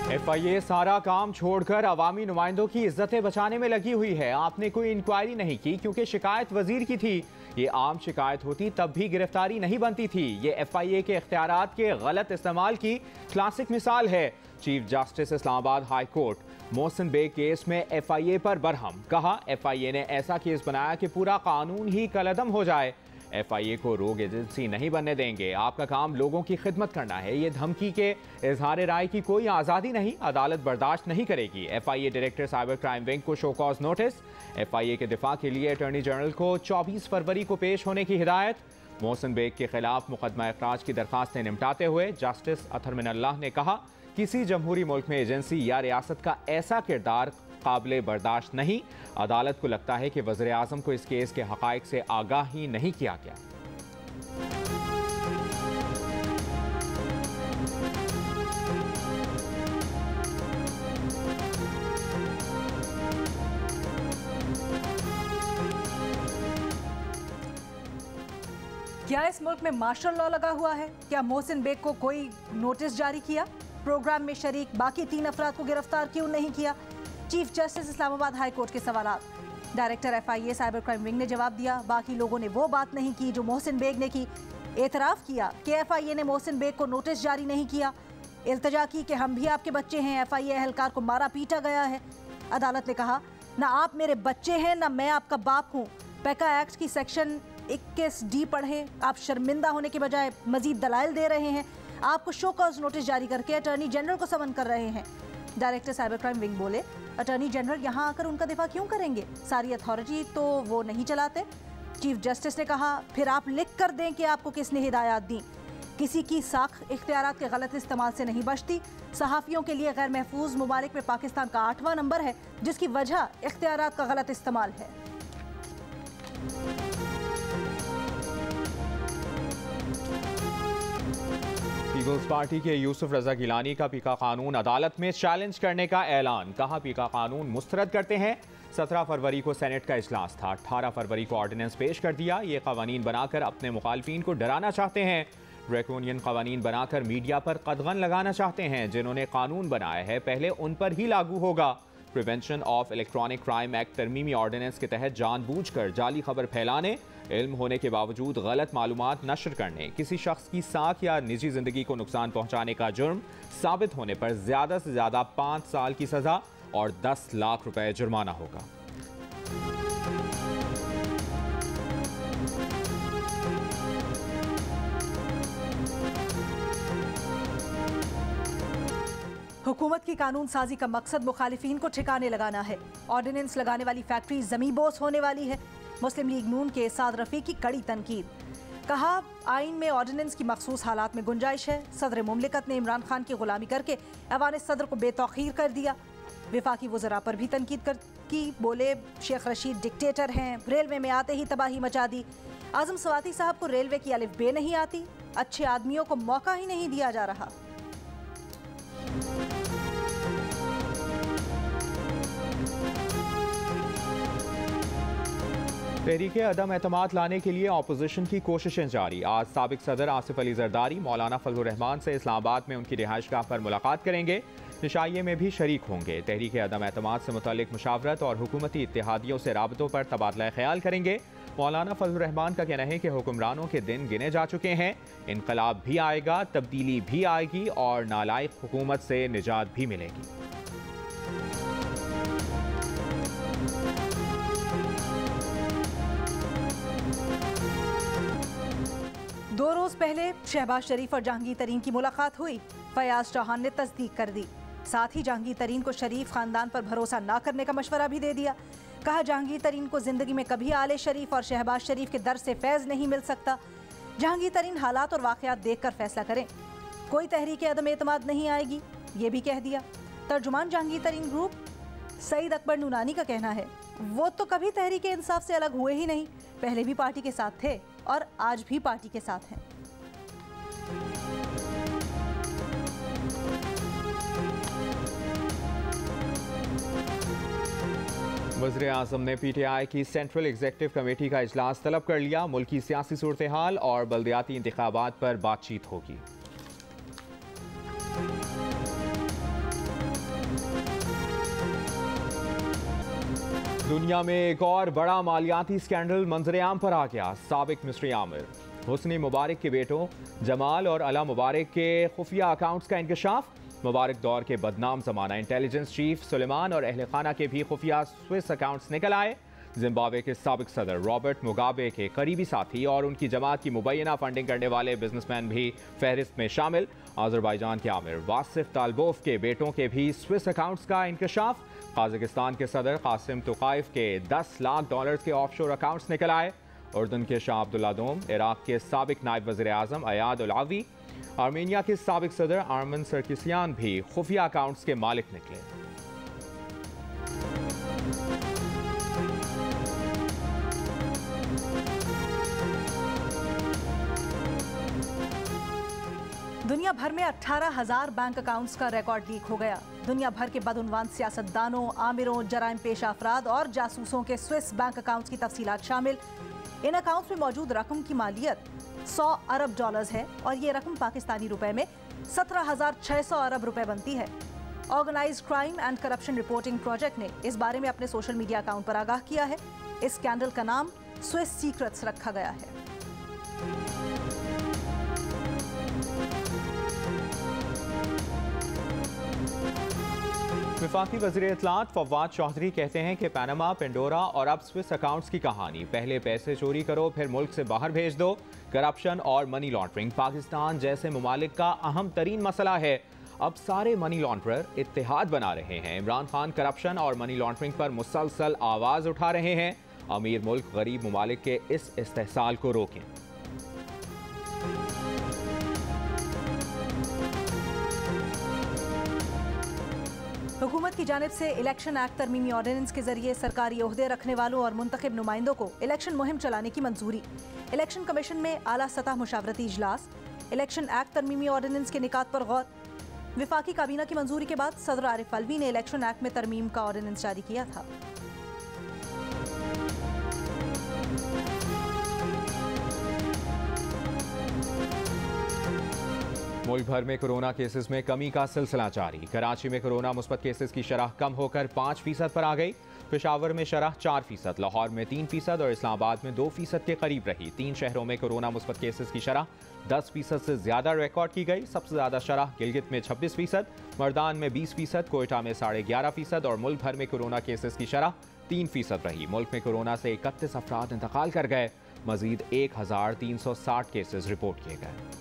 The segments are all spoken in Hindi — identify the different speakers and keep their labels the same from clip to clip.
Speaker 1: FIA सारा काम छोड़कर अवामी नुमाइंदों की इज्जतें बचाने में लगी हुई है। आपने कोई इंक्वायरी नहीं की क्योंकि शिकायत वजीर की थी। ये आम शिकायत होती तब भी गिरफ्तारी नहीं बनती थी। ये FIA के इख्तियारात के गलत इस्तेमाल की क्लासिक मिसाल है। Chief justice Islamabad high court Mohsin Baig case में FIA पर बरहम। कहा FIA ने ऐसा केस बनाया कि पूरा कानून ही कलअदम हो जाए। FIA को रोग एजेंसी नहीं बनने देंगे। आपका काम लोगों की खिदमत करना है। ये धमकी के इजहार राय की कोई आज़ादी नहीं। अदालत बर्दाश्त नहीं करेगी। FIA director cyber crime wing को शो कॉज नोटिस। FIA के दिफा के लिए अटॉर्नी जनरल को 24 फरवरी को पेश होने की हिदायत। मोहसिन बेग के खिलाफ मुकदमा इखराज की दरखास्तें निपटाते हुए जस्टिस अतहर मिनल्लाह ने कहा, किसी जमहूरी मुल्क में एजेंसी या रियासत का ऐसा किरदार काबिल बर्दाश्त नहीं। अदालत को लगता है कि वज़ीर आज़म को इस केस के हक़ाइक़ से आगाह ही नहीं किया गया।
Speaker 2: क्या इस मुल्क में मार्शल लॉ लगा हुआ है? क्या मोहसिन बेग को कोई नोटिस जारी किया? प्रोग्राम में शरीक बाकी 3 अफराद को गिरफ्तार क्यों नहीं किया? Chief justice Islamabad high court के सवालात। Director FIA cyber crime wing ने जवाब दिया, बाकी लोगों ने वो बात नहीं की जो मोहसिन बेग ने की। एतराफ़ किया कि FIA ने मोहसिन बेग को नोटिस जारी नहीं किया। इल्तजा की कि हम भी आपके बच्चे हैं। FIA एहलकार को मारा पीटा गया है। अदालत ने कहा, ना आप मेरे बच्चे हैं ना मैं आपका बाप हूँ। पैका एक्ट की सेक्शन 21D पढ़ें। आप शर्मिंदा होने के बजाय मजीद दलाइल दे रहे हैं। आपको शो कॉज नोटिस जारी करके अटॉर्नी जनरल को समन कर रहे हैं। डायरेक्टर साइबर क्राइम विंग बोले, अटॉर्नी जनरल यहाँ आकर उनका दिफा क्यों करेंगे? सारी अथॉरिटी तो वो नहीं चलाते। चीफ जस्टिस ने कहा, फिर आप लिख कर दें कि आपको किसने हिदायत दी। किसी की साख इख्तियारात के गलत इस्तेमाल से नहीं बचती। सहाफ़ियों के लिए गैर महफूज ममालिक में पाकिस्तान का 8वां नंबर है, जिसकी वजह इख्तियारात का गलत इस्तेमाल है।
Speaker 1: पीपल्स पार्टी के यूसुफ रजा गिलानी का पीका कानून अदालत में चैलेंज करने का ऐलान। कहा, पीका कानून मुस्तरद करते हैं। 17 फरवरी को सेनेट का इजलास था। 18 फरवरी को ऑर्डिनेंस पेश कर दिया। ये कवानीन बनाकर अपने मुखालफिन को डराना चाहते हैं। ड्रैकोनियन कवानीन बनाकर मीडिया पर कदगन लगाना चाहते हैं। जिन्होंने कानून बनाया है पहले उन पर ही लागू होगा। Prevention of electronic crime act तरमीमी ऑर्डिनेंस के तहत जानबूझकर जाली खबर फैलाने, इल्म होने के बावजूद गलत मालूमात नशर करने, किसी शख्स की साख या निजी जिंदगी को नुकसान पहुंचाने का जुर्म साबित होने पर ज्यादा से ज्यादा 5 साल की सजा और 10 लाख रुपए जुर्माना होगा।
Speaker 2: हुकूमत की कानून साजी का मकसद मुखालिफिन को ठिकाने लगाना है। ऑर्डिनेंस लगाने वाली फैक्ट्री ज़मींबोस होने वाली है। मुस्लिम लीग नून के साद रफ़ी की कड़ी तनकीद। कहा, आइन में ऑर्डिनेंस की मखसूस हालात में गुंजाइश है। सदर मुमलिकत ने इमरान खान की गुलामी करके ऐवान सदर को बेतौखीर कर दिया। विफाकी वज़रा पर भी तनकीद की। बोले, शेख रशीद डिक्टेटर हैं। रेलवे में आते ही तबाही मचा दी। आज़म सवाती साहब को रेलवे की अलिफ बे नहीं आती। अच्छे आदमियों को मौका ही नहीं दिया जा रहा।
Speaker 1: तहरीके अदम एतमाद लाने के लिए अपोजिशन की कोशिशें जारी। आज साबिक सदर आसिफ अली जरदारी मौलाना फजलुर रहमान से इस्लामाबाद में उनकी रिहाइशगाह पर मुलाकात करेंगे। निशाइये में भी शरीक होंगे। तहरीके अदम एतमाद से मुतल्लिक मुशावरत और हुकूमती इत्तेहादियों से राबतों पर तबादला ख्याल करेंगे। मौलाना फजलुर रहमान का कहना है कि हुक्मरानों के दिन गिने जा चुके हैं। इनकलाब भी आएगा, तब्दीली भी आएगी और नालायक हुकूमत से निजात भी मिलेगी।
Speaker 2: दो रोज पहले शहबाज शरीफ और जहांगीर तरीन की मुलाकात हुई। फयाज चौहान ने तस्दीक कर दी। साथ ही जहांगीर तरीन को शरीफ खानदान पर भरोसा न करने का मशवरा भी दे दिया। कहा, जहांगीर तरीन को जिंदगी में कभी आले शरीफ और शहबाज शरीफ के दर से फैज़ नहीं मिल सकता। जहांगीर तरीन हालात और वाक़यात देखकर फैसला करें। कोई तहरीक अदम एतमाद नहीं आएगी, ये भी कह दिया। तर्जुमान जहांगीर तरीन ग्रुप सईद अकबर नूनानी का कहना है, वो तो कभी तहरीक इंसाफ से अलग हुए ही नहीं। पहले भी पार्टी के साथ थे और आज भी पार्टी के साथ हैं।
Speaker 1: वज़ीर आज़म ने PTI की सेंट्रल एग्जीक्यूटिव कमेटी का इजलास तलब कर लिया। मुल्की सियासी सूरत हाल और बल्दियाती इंतखाबात पर बातचीत होगी। दुनिया में एक और बड़ा मालियाती स्कैंडल मंजरेआम पर आ गया। साबिक मिस्ट्री आमिर हुस्नी मुबारक के बेटों जमाल और अला मुबारक के खुफिया अकाउंट्स का इंकशाफ। मुबारक दौर के बदनाम जमाना इंटेलिजेंस चीफ सुलेमान और अहल खाना के भी खुफिया स्विस अकाउंट्स निकल आए। जिम्बाब्वे के साबिक सदर रॉबर्ट मुगाबे के करीबी साथी और उनकी जमात की मुबैना फंडिंग करने वाले बिजनेसमैन भी फहरिस्त में शामिल। आज़रबाईजान के आमिर वासिफ तालबोफ के बेटों के भी स्विस अकाउंट्स का इंकशाफ। काज़ाकिस्तान के सदर कासिम तुकाइफ के $10 लाख के ऑफशोर अकाउंट्स निकल आए। उर्दन के शाह अब्दुल्ला दोम, इराक के साबिक नायब वज़ीर आज़म अयाद उल-आवी, आर्मेनिया के साबिक सदर आर्मन सरकिसियान भी खुफिया अकाउंट्स के मालिक निकले।
Speaker 2: दुनिया भर में 18,000 बैंक अकाउंट्स का रिकॉर्ड लीक हो गया। दुनिया भर के बदउनवान सियासतदानों, आमिरों, जराइम पेशा अफराद और जासूसों के स्विस बैंक अकाउंट्स की तफसीलात शामिल। इन अकाउंट्स में मौजूद रकम की मालियत $100 अरब है और ये रकम पाकिस्तानी रुपए में 17,600 अरब रुपए बनती है। Organised crime and corruption reporting project ने इस बारे में अपने सोशल मीडिया अकाउंट पर आगाह किया है। इस स्कैंडल का नाम स्विस सीक्रेट्स रखा गया है।
Speaker 1: वफाकी वज़ीर इत्तलात फवाद चौधरी कहते हैं कि पनामा, पेंडोरा और अब स्विस अकाउंट्स की कहानी। पहले पैसे चोरी करो, फिर मुल्क से बाहर भेज दो। करप्शन और मनी लॉन्ड्रिंग पाकिस्तान जैसे ममालिक का अहम तरीन मसला है। अब सारे मनी लॉन्ड्रर इत्तेहाद बना रहे हैं। इमरान खान करप्शन और मनी लॉन्ड्रिंग पर मुसलसल आवाज़ उठा रहे हैं। अमीर मुल्क गरीब ममालिक के इस इस्तेहसाल को रोकें।
Speaker 2: हुकूमत की जानिब से इलेक्शन एक्ट तरमीमी ऑर्डिनेंस के जरिए सरकारी ओहदे रखने वालों और मुंतखब नुमाइंदों को इलेक्शन मुहिम चलाने की मंजूरी। इलेक्शन कमीशन में आला सतह मुशावरती इजलास। इलेक्शन एक्ट तरमीमी ऑर्डिनेंस के निकात पर गौर। विफाकी काबीना की मंजूरी के बाद सदर आरिफ अलवी ने इलेक्शन एक्ट में तरमीम का ऑर्डिनेंस जारी किया था।
Speaker 1: मुल्क भर में कोरोना केसेस में कमी का सिलसिला जारी। कराची में कोरोना मुस्बत केसेस की शरह कम होकर 5% पर आ गई। पेशावर में शरह 4%, लाहौर में 3% और इस्लामाबाद में 2% के करीब रही। 3 शहरों में कोरोना मुस्बत केसेस की शरह 10% से ज्यादा रिकॉर्ड की गई। सबसे ज्यादा शरह गिलगित में 26%, मर्दान में 20%, कोयटा में 11.5% और मुल्क भर में कोरोना केसेस की शरह 3% रही। मुल्क में कोरोना से 31 अफराद इंतकाल कर गए। मजीद 1360 केसेस रिपोर्ट किए गए।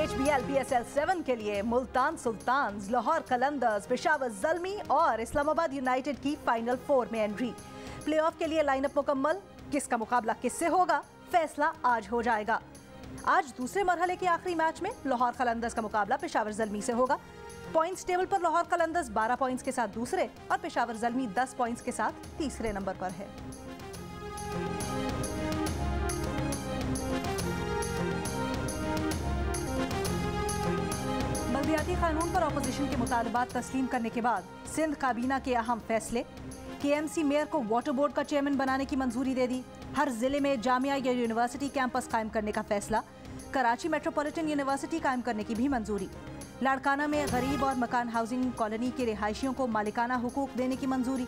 Speaker 2: HBL BSL 7 के लिए मुल्तान सुल्तान्स, लाहौर कलंदर्स, पेशावर ज़ल्मी और इस्लामाबाद यूनाइटेड की फाइनल 4 में एंट्री। प्लेऑफ के लिए लाइनअप मुकम्मल। किसका मुकाबला किससे होगा, फैसला आज हो जाएगा। आज दूसरे मरहले के आखिरी मैच में लाहौर कलंदर्स का मुकाबला पेशावर ज़ल्मी से होगा। पॉइंट्स टेबल पर लाहौर कलंदर्स 12 पॉइंट्स के साथ दूसरे और पेशावर ज़ल्मी 10 पॉइंट्स के साथ तीसरे नंबर पर है। बल्दियाती कानून पर अपोजिशन के मुतालबात तस्लीम करने के बाद सिंध काबीना के अहम फैसले। KMC मेयर को वाटर बोर्ड का चेयरमैन बनाने की मंजूरी दे दी। हर जिले में जामिया या यूनिवर्सिटी कैंपस कायम करने का फैसला। कराची मेट्रोपॉलिटन यूनिवर्सिटी कायम करने की भी मंजूरी। लाड़काना में गरीब और मकान हाउसिंग कॉलोनी के रिहायशियों को मालिकाना हुकूक देने की मंजूरी।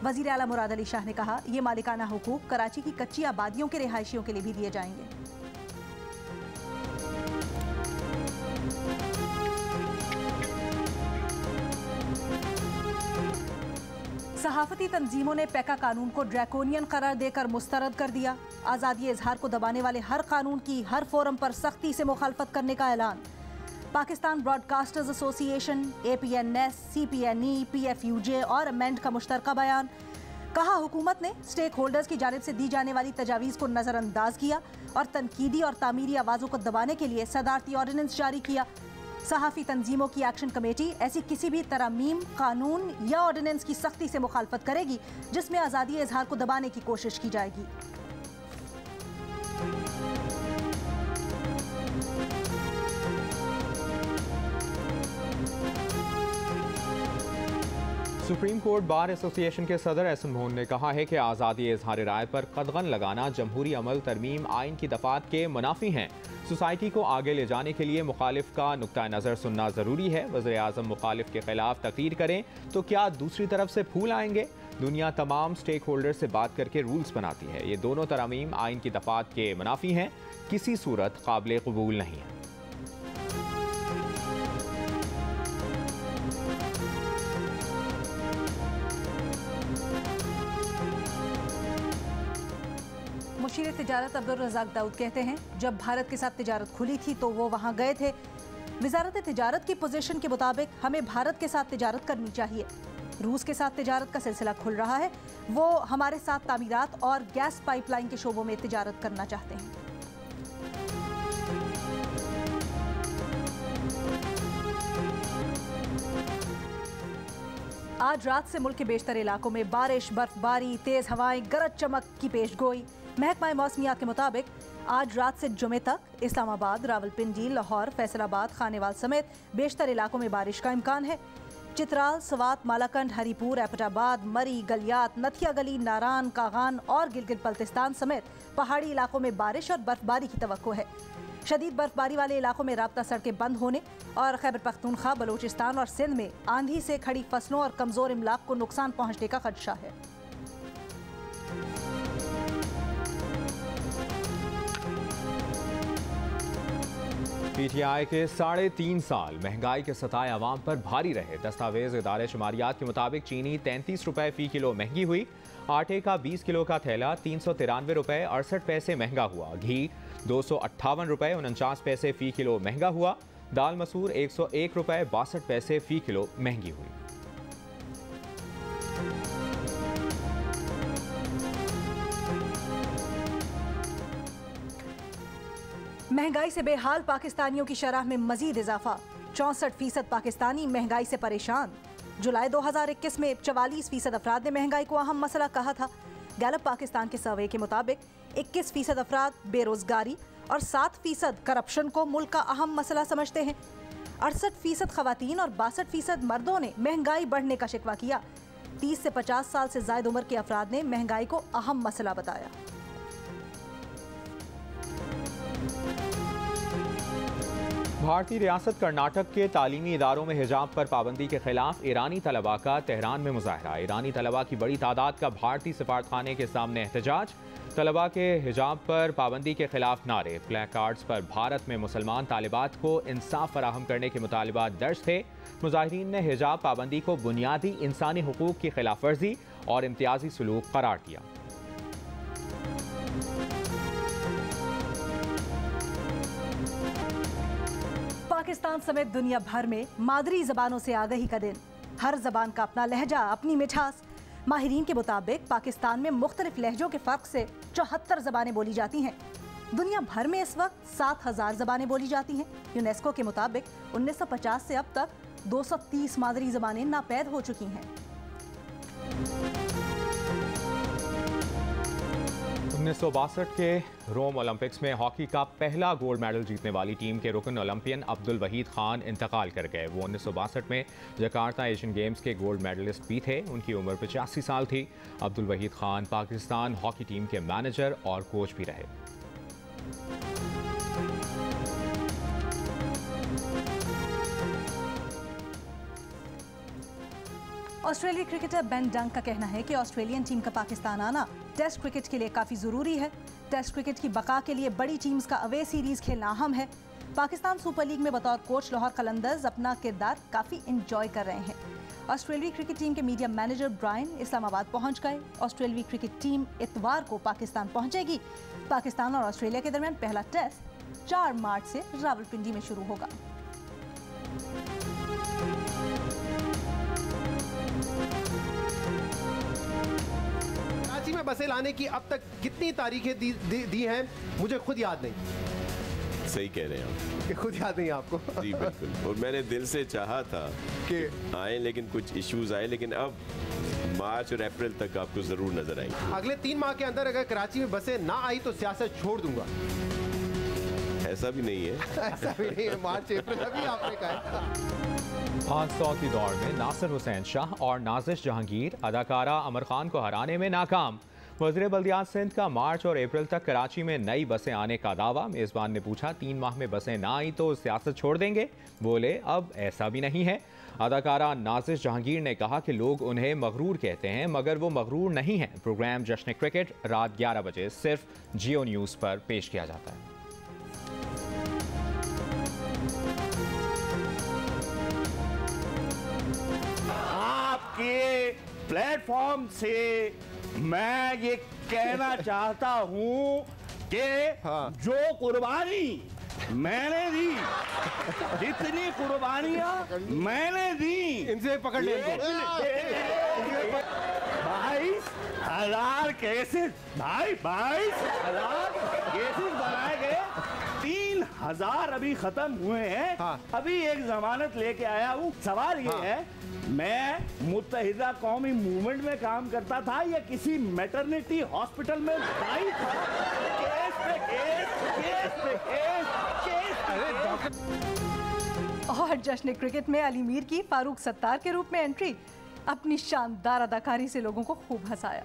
Speaker 2: वजीर आला मुराद अली शाह ने कहा, ये मालिकाना हुकूक कराची की कच्ची आबादियों के रिहायशियों के लिए भी दिए जाएंगे। सहाफती तंजीमों ने पैका कानून को ड्रैकोनियन करार देकर मुस्तरद कर दिया। आज़ादी इजहार को दबाने वाले हर कानून की हर फोरम पर सख्ती से मुखालफत करने का ऐलान। Pakistan broadcasters association, APNS, CPNE, PFUJ और अमेंड का मुश्तरका बयान। कहा, हुकूमत ने स्टेक होल्डर्स की जानिब से दी जाने वाली तजावीज़ को नज़रअंदाज किया और तनकीदी और तामीरी आवाज़ों को दबाने के लिए सदारती ऑर्डिनेंस जारी किया। सहाफ़ी तंजीमों की एक्शन कमेटी ऐसी किसी भी तरमीम, कानून या ऑर्डिनेंस की सख्ती से मुखालफत करेगी जिसमें आज़ादी इजहार को दबाने की कोशिश की जाएगी।
Speaker 1: सुप्रीम कोर्ट बार एसोसिएशन के सदर एहसन मोहन ने कहा है कि आज़ादी इजहार राय पर कदगन लगाना जमहूरी अमल तरमीम आइन की दफात के मुनाफी हैं। सोसाइटी को आगे ले जाने के लिए मुखालिफ का नुक्ता नज़र सुनना ज़रूरी है। वज़ीर आज़म मुखालिफ के खिलाफ तकरीर करें तो क्या दूसरी तरफ से फूल आएंगे? दुनिया तमाम स्टेक होल्डर से बात करके रूल्स बनाती है। ये दोनों तरमीम आइन की दफात के मुनाफी हैं, किसी सूरत काबिल कबूल नहीं है।
Speaker 2: मुशीर तिजारत अब्दुल रज़ाक दाऊद कहते हैं, जब भारत के साथ तिजारत खुली थी तो वो वहाँ गए थे। वजारत तिजारत की पोजीशन के मुताबिक हमें भारत के साथ तिजारत करनी चाहिए। रूस के साथ तिजारत का सिलसिला खुल रहा है, वो हमारे साथ तामीरात और गैस पाइपलाइन के शोबों में तिजारत करना चाहते हैं। आज रात से मुल्क के बेशतर इलाकों में बारिश, बर्फबारी, तेज हवाएं, गरज चमक की पेशगोई। महकमा मौसमियात के मुताबिक आज रात से जुमे तक इस्लामाबाद, रावलपिंडी, लाहौर, फैसलाबाद, खानेवाल समेत बेशतर इलाकों में बारिश का इम्कान है। चित्राल, सवात, मालाकंड, हरीपुर, एबटाबाद, मरी, गलियात, नथिया गली, नारान, कागान और गिलगित बल्तिस्तान समेत पहाड़ी इलाकों में बारिश और बर्फबारी की तवक्को है। शदीद बर्फबारी वाले इलाकों में राब्ता सड़कें बंद होने और खैबर पख्तूनख्वा, बलूचिस्तान और सिंध में आंधी से खड़ी फसलों और कमजोर इमलाक को नुकसान पहुंचने का खदशा है।
Speaker 1: PTI के 3.5 साल महंगाई के सताए अवाम पर भारी रहे। दस्तावेज इदारे शुमारियात के मुताबिक चीनी 33 रुपए फी किलो महंगी हुई। आटे का 20 किलो का थैला 393 रुपए 68 पैसे महंगा हुआ। घी 258 रुपए 49 पैसे फी किलो महंगा हुआ। दाल मसूर 101 रुपए 62 पैसे फी किलो महंगी हुई।
Speaker 2: महंगाई से बेहाल पाकिस्तानियों की शरह में मजीद इजाफा। 64% पाकिस्तानी महंगाई से परेशान। जुलाई 2021 में 44% अफराद ने महंगाई को अहम मसला कहा था। गैलप पाकिस्तान के सर्वे के मुताबिक 21% अफराद बेरोजगारी और 7% करप्शन को मुल्क का अहम मसला समझते हैं। 68% खवातीन और 62% मर्दों ने महंगाई बढ़ने का शिकवा किया। 30 से 50 साल से ज्यादा उम्र के अफराद ने महंगाई को अहम मसला बताया।
Speaker 1: भारतीय रियासत कर्नाटक के तालीमी इदारों में हिजाब पर पाबंदी के खिलाफ ईरानी तलबा का तेहरान में मुजाहरा। ईरानी तलबा की बड़ी तादाद का भारतीय सफारतखाने के सामने एहतजाज। तलबा के हिजाब पर पाबंदी के खिलाफ नारे, प्ले कार्ड्स पर भारत में मुसलमान तालिबात को इंसाफ फराहम करने के मुतालिबात दर्ज थे। मुजाहिरीन ने हिजाब पाबंदी को बुनियादी इंसानी हुकूक की खिलाफ वर्जी और इम्तियाजी सलूक करार दिया।
Speaker 2: पाकिस्तान समेत दुनिया भर में मादरी जबानों से आगाही का दिन। हर जबान का अपना लहजा, अपनी मिठास। माहिरीन के मुताबिक पाकिस्तान में मुख्तलिफ लहजों के फ़र्क से 74 जबानें बोली जाती हैं। दुनिया भर में इस वक्त 7000 जबानें बोली जाती हैं। यूनेस्को के मुताबिक 1950 से अब तक 230 मादरी जबानें नापैद हो चुकी हैं।
Speaker 1: 1962 के रोम ओलंपिक्स में हॉकी का पहला गोल्ड मेडल जीतने वाली टीम के रुकन ओलंपियन अब्दुल वहीद खान इंतकाल कर गए। वो 1962 में जकार्ता एशियन गेम्स के गोल्ड मेडलिस्ट भी थे। उनकी उम्र 85 साल थी। अब्दुल वहीद खान पाकिस्तान हॉकी टीम के मैनेजर और कोच भी रहे।
Speaker 2: ऑस्ट्रेलियाई क्रिकेटर बेन डंक का कहना है कि ऑस्ट्रेलियन टीम का पाकिस्तान आना टेस्ट क्रिकेट के लिए काफ़ी ज़रूरी है। टेस्ट क्रिकेट की बका के लिए बड़ी टीम्स का अवे सीरीज़ खेलना अहम है। पाकिस्तान सुपर लीग में बतौर कोच लाहौर कलंदर्स अपना किरदार काफ़ी इंजॉय कर रहे हैं। ऑस्ट्रेलियाई क्रिकेट टीम के मीडिया मैनेजर ब्रायन इस्लामाबाद पहुंच गए। ऑस्ट्रेलियाई क्रिकेट टीम इतवार को पाकिस्तान पहुंचेगी। पाकिस्तान और ऑस्ट्रेलिया के दरमियान पहला टेस्ट 4 मार्च से रावलपिंडी में शुरू होगा।
Speaker 3: में बसें लाने की अब तक कितनी तारीखें दी हैं मुझे खुद याद नहीं।
Speaker 4: सही कह रहे हैं आप,
Speaker 3: कि खुद याद नहीं आपको?
Speaker 4: जी बिल्कुल। और मैंने दिल से चाहा था कि आए, लेकिन कुछ इश्यूज आए, लेकिन अब मार्च और अप्रैल तक आपको जरूर नजर आएंगे।
Speaker 3: अगले 3 माह के अंदर अगर कराची में बसें ना आई तो सियासत छोड़ दूंगा।
Speaker 4: ऐसा भी नहीं है।
Speaker 3: ऐसा भी नहीं है, मार्च अप्रैल अभी आपने कहा।
Speaker 1: 500 की दौड़ में नासिर हुसैन शाह और नाजिश जहांगीर अदाकारा अमर खान को हराने में नाकाम। वज़ीर बल्दियात सिंध का मार्च और अप्रैल तक कराची में नई बसें आने का दावा। मेज़बान ने पूछा 3 माह में बसें ना आई तो सियासत छोड़ देंगे। बोले अब ऐसा भी नहीं है। अदाकारा नाजिश जहांगीर ने कहा कि लोग उन्हें मगरूर कहते हैं मगर वो मगरूर नहीं हैं। प्रोग्राम जश्न क्रिकेट रात 11 बजे सिर्फ जियो न्यूज़ पर पेश किया जाता है।
Speaker 5: आपके प्लेटफॉर्म से मैं ये कहना चाहता हूँ कि जो कुर्बानी मैंने दी, जितनी कुर्बानियां मैंने दी,
Speaker 3: इनसे पकड़ ले
Speaker 5: 22,000 केसेस, भाई 22,000 केसेस बनाए गए, 3,000 अभी खत्म हुए हैं।
Speaker 3: हाँ।
Speaker 5: अभी एक जमानत लेके आया हूँ। सवाल ये है, मैं मुत्तहिदा कौमी मूवमेंट में काम करता था या किसी मैटरनिटी हॉस्पिटल में दाई था? केस पे केस, केस पे केस, केस पे केस।
Speaker 2: और जश्न क्रिकेट में अली मीर की फारूक सत्तार के रूप में एंट्री, अपनी शानदार अदाकारी से लोगों को खूब हंसाया।